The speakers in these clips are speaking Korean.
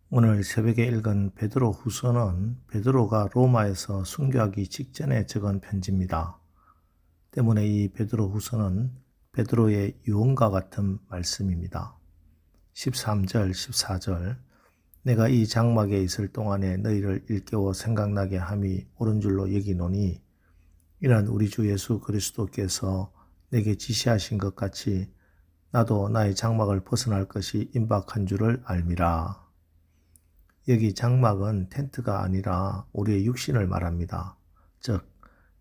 오늘 새벽에 읽은 베드로 후서는 베드로가 로마에서 순교하기 직전에 적은 편지입니다. 때문에 이 베드로 후서는 베드로의 유언과 같은 말씀입니다. 13절, 14절 내가 이 장막에 있을 동안에 너희를 일깨워 생각나게 함이 옳은 줄로 여기노니 이는 우리 주 예수 그리스도께서 내게 지시하신 것 같이 나도 나의 장막을 벗어날 것이 임박한 줄을 알미라. 여기 장막은 텐트가 아니라 우리의 육신을 말합니다. 즉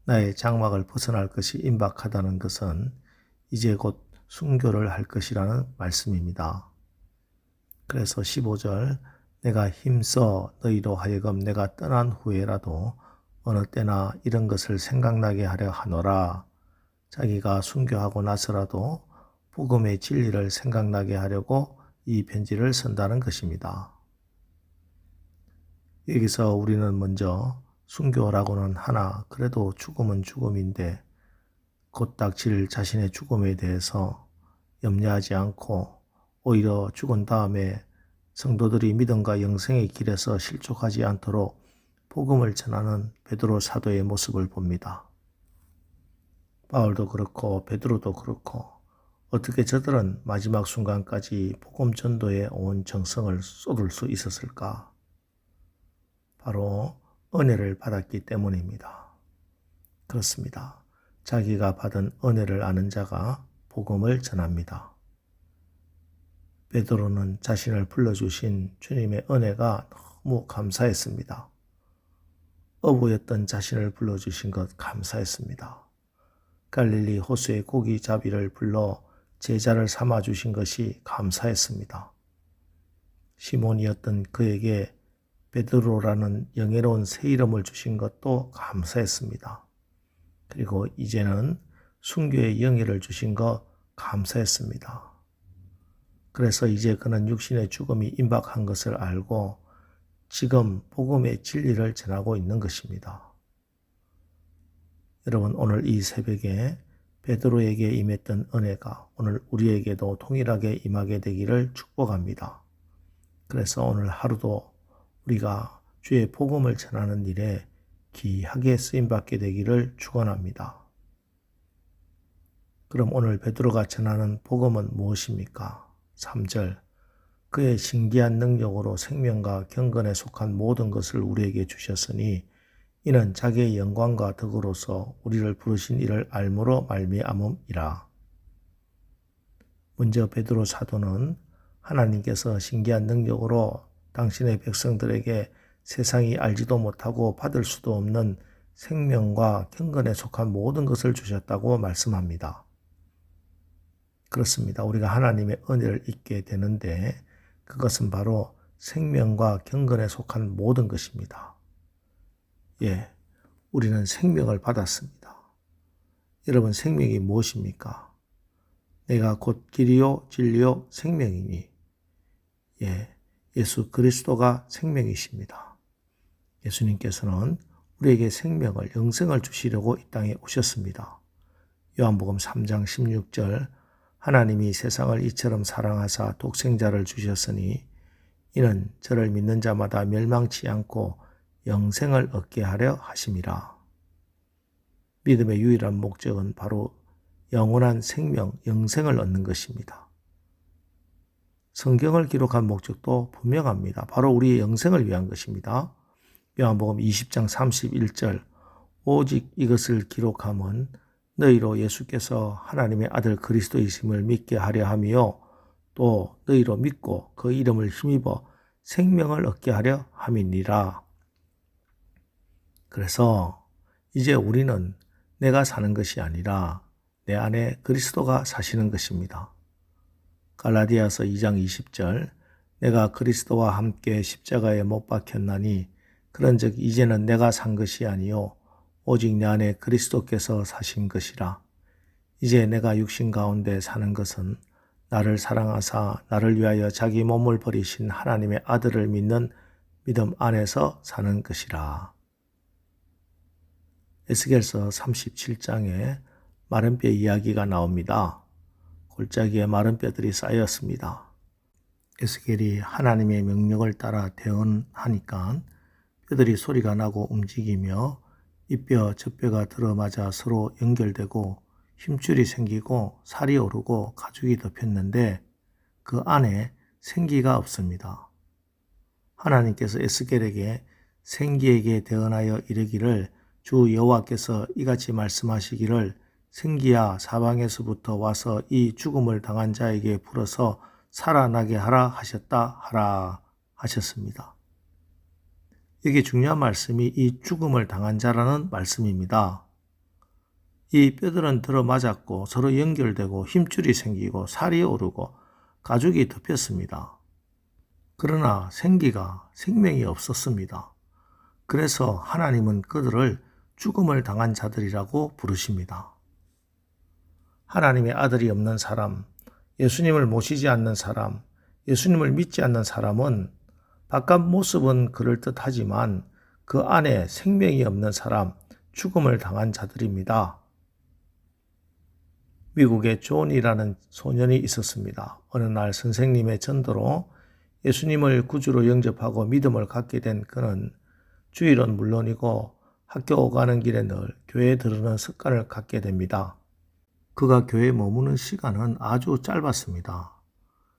나의 장막을 벗어날 것이 임박하다는 것은 이제 곧 순교를 할 것이라는 말씀입니다. 그래서 15절 내가 힘써 너희로 하여금 내가 떠난 후에라도 어느 때나 이런 것을 생각나게 하려 하노라. 자기가 순교하고 나서라도 복음의 진리를 생각나게 하려고 이 편지를 쓴다는 것입니다. 여기서 우리는 먼저 순교라고는 하나 그래도 죽음은 죽음인데 곧 닥칠 자신의 죽음에 대해서 염려하지 않고 오히려 죽은 다음에 성도들이 믿음과 영생의 길에서 실족하지 않도록 복음을 전하는 베드로 사도의 모습을 봅니다. 바울도 그렇고 베드로도 그렇고 어떻게 저들은 마지막 순간까지 복음 전도에 온 정성을 쏟을 수 있었을까? 바로 은혜를 받았기 때문입니다. 그렇습니다. 자기가 받은 은혜를 아는 자가 복음을 전합니다. 베드로는 자신을 불러주신 주님의 은혜가 너무 감사했습니다. 어부였던 자신을 불러주신 것 감사했습니다. 갈릴리 호수의 고기잡이를 불러 제자를 삼아주신 것이 감사했습니다. 시몬이었던 그에게 베드로라는 영예로운 새 이름을 주신 것도 감사했습니다. 그리고 이제는 순교의 영예를 주신 것 감사했습니다. 그래서 이제 그는 육신의 죽음이 임박한 것을 알고 지금 복음의 진리를 전하고 있는 것입니다. 여러분 오늘 이 새벽에 베드로에게 임했던 은혜가 오늘 우리에게도 동일하게 임하게 되기를 축복합니다. 그래서 오늘 하루도 우리가 주의 복음을 전하는 일에 귀하게 쓰임받게 되기를 축원합니다. 그럼 오늘 베드로가 전하는 복음은 무엇입니까? 3절 그의 신기한 능력으로 생명과 경건에 속한 모든 것을 우리에게 주셨으니 이는 자기의 영광과 덕으로서 우리를 부르신 이를 알므로 말미암음이라. 먼저 베드로 사도는 하나님께서 신기한 능력으로 당신의 백성들에게 세상이 알지도 못하고 받을 수도 없는 생명과 경건에 속한 모든 것을 주셨다고 말씀합니다. 그렇습니다. 우리가 하나님의 은혜를 잊게 되는데 그것은 바로 생명과 경건에 속한 모든 것입니다. 우리는 생명을 받았습니다. 여러분 생명이 무엇입니까? 내가 곧 길이요 진리요 생명이니 예수 그리스도가 생명이십니다. 예수님께서는 우리에게 생명을 영생을 주시려고 이 땅에 오셨습니다. 요한복음 3장 16절 하나님이 세상을 이처럼 사랑하사 독생자를 주셨으니 이는 저를 믿는 자마다 멸망치 않고 영생을 얻게 하려 하심이라. 믿음의 유일한 목적은 바로 영원한 생명, 영생을 얻는 것입니다. 성경을 기록한 목적도 분명합니다. 바로 우리의 영생을 위한 것입니다. 요한복음 20장 31절 오직 이것을 기록함은 너희로 예수께서 하나님의 아들 그리스도이심을 믿게 하려 함이요 또 너희로 믿고 그 이름을 힘입어 생명을 얻게 하려 함이니라. 그래서 이제 우리는 내가 사는 것이 아니라 내 안에 그리스도가 사시는 것입니다. 갈라디아서 2장 20절 내가 그리스도와 함께 십자가에 못 박혔나니 그런즉 이제는 내가 산 것이 아니요 오직 내 안에 그리스도께서 사신 것이라. 이제 내가 육신 가운데 사는 것은 나를 사랑하사 나를 위하여 자기 몸을 버리신 하나님의 아들을 믿는 믿음 안에서 사는 것이라. 에스겔서 37장에 마른 뼈 이야기가 나옵니다. 골짜기에 마른 뼈들이 쌓였습니다. 에스겔이 하나님의 명령을 따라 대언하니까 뼈들이 소리가 나고 움직이며 이 뼈 저 뼈가 들어맞아 서로 연결되고 힘줄이 생기고 살이 오르고 가죽이 덮였는데 그 안에 생기가 없습니다. 하나님께서 에스겔에게 생기에게 대언하여 이르기를 주 여호와께서 이같이 말씀하시기를 생기야 사방에서부터 와서 이 죽음을 당한 자에게 불어서 살아나게 하라 하셨습니다. 여기 중요한 말씀이 이 죽음을 당한 자라는 말씀입니다. 이 뼈들은 들어맞았고 서로 연결되고 힘줄이 생기고 살이 오르고 가죽이 덮였습니다. 그러나 생명이 없었습니다. 그래서 하나님은 그들을 죽음을 당한 자들이라고 부르십니다. 하나님의 아들이 없는 사람, 예수님을 모시지 않는 사람, 예수님을 믿지 않는 사람은 바깥 모습은 그럴듯하지만 그 안에 생명이 없는 사람, 죽음을 당한 자들입니다. 미국에 존이라는 소년이 있었습니다. 어느 날 선생님의 전도로 예수님을 구주로 영접하고 믿음을 갖게 된 그는 주일은 물론이고 학교 가는 길에 늘 교회에 들르는 습관을 갖게 됩니다. 그가 교회에 머무는 시간은 아주 짧았습니다.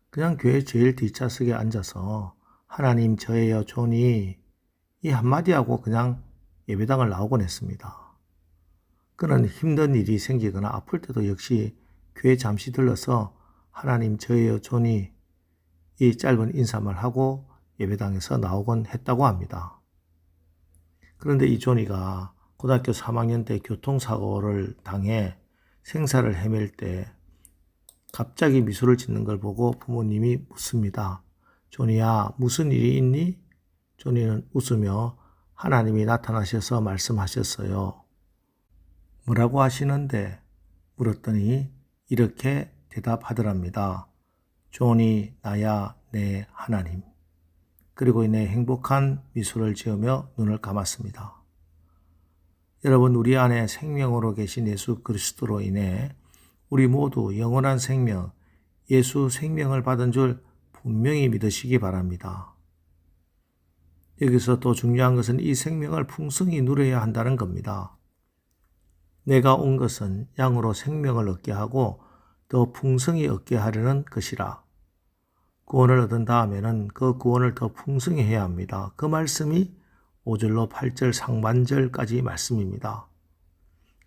그냥 교회 제일 뒷좌석에 앉아서 하나님 저예요 존이 이 한마디 하고 그냥 예배당을 나오곤 했습니다. 그는 힘든 일이 생기거나 아플 때도 역시 교회 잠시 들러서 하나님 저예요 존이 이 짧은 인사말 하고 예배당에서 나오곤 했다고 합니다. 그런데 이 존이가 고등학교 3학년 때 교통사고를 당해 생사를 헤맬 때 갑자기 미소를 짓는 걸 보고 부모님이 묻습니다. 존이야 무슨 일이 있니? 존이는 웃으며 하나님이 나타나셔서 말씀하셨어요. 뭐라고 하시는데? 물었더니 이렇게 대답하더랍니다. 존이 나야 내 하나님. 그리고 이내 행복한 미소를 지으며 눈을 감았습니다. 여러분, 우리 안에 생명으로 계신 예수 그리스도로 인해 우리 모두 영원한 생명, 예수 생명을 받은 줄 분명히 믿으시기 바랍니다. 여기서 또 중요한 것은 이 생명을 풍성히 누려야 한다는 겁니다. 내가 온 것은 양으로 생명을 얻게 하고 더 풍성히 얻게 하려는 것이라. 구원을 얻은 다음에는 그 구원을 더 풍성히 해야 합니다. 그 말씀이 5절로 8절 상반절까지 말씀입니다.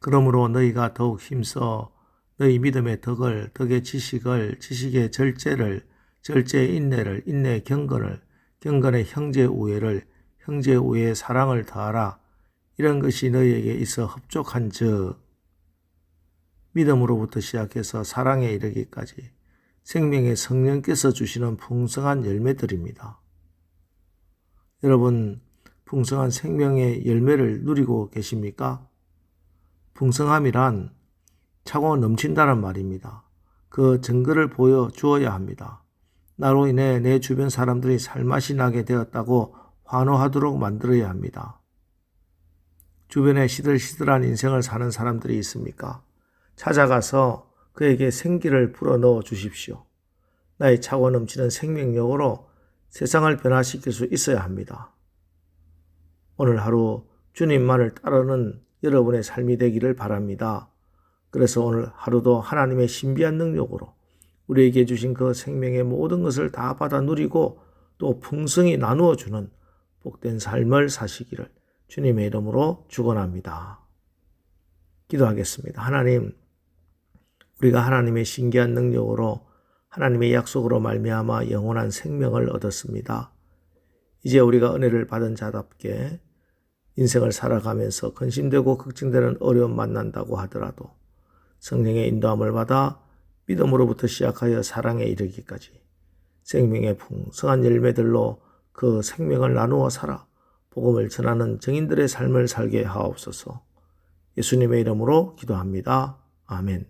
그러므로 너희가 더욱 힘써 너희 믿음의 덕을, 덕의 지식을, 지식의 절제를, 절제의 인내를, 인내의 경건을, 경건의 형제 우애를, 형제 우애의 사랑을 더하라. 이런 것이 너희에게 있어 흡족한 즉 믿음으로부터 시작해서 사랑에 이르기까지 생명의 성령께서 주시는 풍성한 열매들입니다. 여러분, 풍성한 생명의 열매를 누리고 계십니까? 풍성함이란 차고 넘친다는 말입니다. 그 증거를 보여주어야 합니다. 나로 인해 내 주변 사람들이 살맛이 나게 되었다고 환호하도록 만들어야 합니다. 주변에 시들시들한 인생을 사는 사람들이 있습니까? 찾아가서 그에게 생기를 불어넣어 주십시오. 나의 차고 넘치는 생명력으로 세상을 변화시킬 수 있어야 합니다. 오늘 하루 주님만을 따르는 여러분의 삶이 되기를 바랍니다. 그래서 오늘 하루도 하나님의 신비한 능력으로 우리에게 주신 그 생명의 모든 것을 다 받아 누리고 또 풍성히 나누어 주는 복된 삶을 사시기를 주님의 이름으로 축원합니다. 기도하겠습니다. 하나님, 우리가 하나님의 신기한 능력으로 하나님의 약속으로 말미암아 영원한 생명을 얻었습니다. 이제 우리가 은혜를 받은 자답게 인생을 살아가면서 근심되고 걱정되는 어려움 만난다고 하더라도 성령의 인도함을 받아 믿음으로부터 시작하여 사랑에 이르기까지 생명의 풍성한 열매들로 그 생명을 나누어 살아 복음을 전하는 증인들의 삶을 살게 하옵소서. 예수님의 이름으로 기도합니다. 아멘.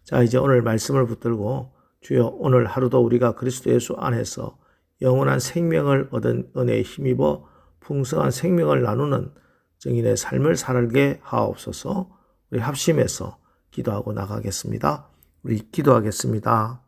자, 이제 오늘 말씀을 붙들고 주여 오늘 하루도 우리가 그리스도 예수 안에서 영원한 생명을 얻은 은혜에 힘입어 풍성한 생명을 나누는 증인의 삶을 살게 하옵소서. 우리 합심해서 기도하고 나가겠습니다. 우리 기도하겠습니다.